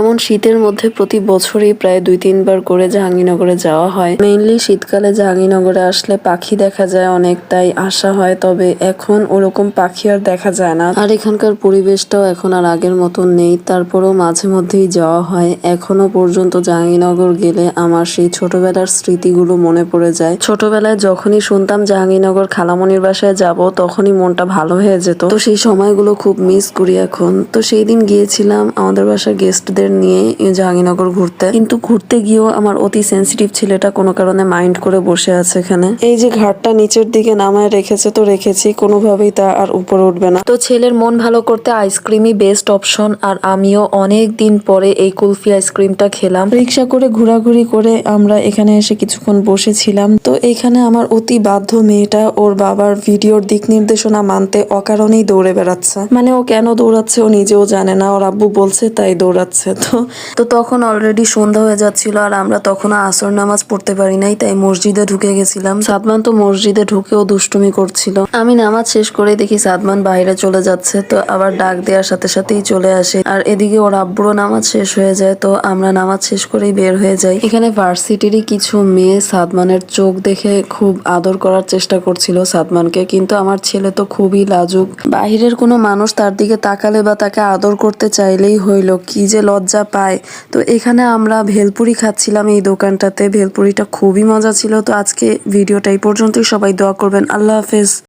এমন শীতের মধ্যে প্রতি বছরই প্রায় 2-3 বার করে জাহাঙ্গীরনগরে যাওয়া হয়। মেইনলি শীতকালে জাহাঙ্গীরনগরে আসলে পাখি দেখা যায় অনেক, তাই আসা হয়। তবে এখন ওরকম পাখি আর দেখা যায় না, আর এখানকার পরিবেশটাও এখন আর আগের মতন নেই। তারপরেও মাঝে মধ্যেই যাওয়া হয়। এখনো পর্যন্ত জাহাঙ্গীরনগর গেলে আমার সেই ছোটবেলার স্মৃতিগুলো মনে পড়ে যায়। ছোটবেলায় যখনই শুনতাম জাহাঙ্গীরনগর খালামণির বাসায় যাব, তখনই মনটা ভালো হয়ে যেত। তো সেই সময়গুলো খুব মিস করি এখন। তো সেই দিন গিয়েছিলাম আমাদের বাসার গেস্টদের নিয়ে জাহাঙ্গীরনগর ঘুরতে, কিন্তু ঘুরতে গিয়েও আমার অতি সেন্সিটিভ ছেলেটা কোনো কারণে মাইন্ড করে বসে আছে এখানে। এই যে ঘাটটা নিচের দিকে নামায় রেখেছে, তো রেখেছি, কোনোভাবেই তা আর উপরে উঠবে না। তো ছেলের মন ভালো করতে আইসক্রিমই বেস্ট অপশন, আর আমিও অনেক দিন পরে এই কুলফি আইসক্রিমটা খেলাম। রিক্সা করে ঘোরাঘুরি করে আমরা এখানে এসে কিছুক্ষণ বসেছিলাম। তো এখানে আমার অতি বাধ্য মেয়েটা ওর বাবার ভিডিওর দিক নির্দেশনা মানতে অকারণেই দৌড়ে বেড়াচ্ছে। মানে ও কেন দৌড়াচ্ছে ও নিজেও জানে না, ওর আব্বু বলছে তাই দৌড়াচ্ছে। তো তখন অলরেডি সন্ধ্যা হয়ে যাচ্ছিল, আর আমরা তখন আসর নামাজ পড়তে পারি নাই, তাই মসজিদে ঢুকে গেছিলাম। সাদমান তো মসজিদে ঢুকেও দুষ্টুমি করছিল। আমি নামাজ শেষ করে দেখি সাদমান বাইরে চলে যাচ্ছে, তো আবার ডাক দেওয়ার সাথে সাথেই চলে আসে। আর এদিকে ওর আব্বুরও নামাজ শেষ হয়ে যায়, তো আমরা নামাজ শেষ করেই বের হয়ে যাই। এখানে ভার্সিটিরই কিছু মেয়ে সাদমানের চোখ দেখে খুব আদর করার চেষ্টা করছিল সাদমানকে, কিন্তু আমার ছেলে তো খুবই লাজুক। বাহিরের কোনো মানুষ তার দিকে তাকালে বা তাকে আদর করতে চাইলেই হইল, কি যে লজ্জা পায়। তো এখানে আমরা ভেলপুরি খাচ্ছিলাম এই দোকানটাতে। ভেলপুরিটা খুবই মজা ছিল। তো আজকে ভিডিওটা এই পর্যন্তই। সবাই দোয়া করবেন। আল্লাহ হাফেজ।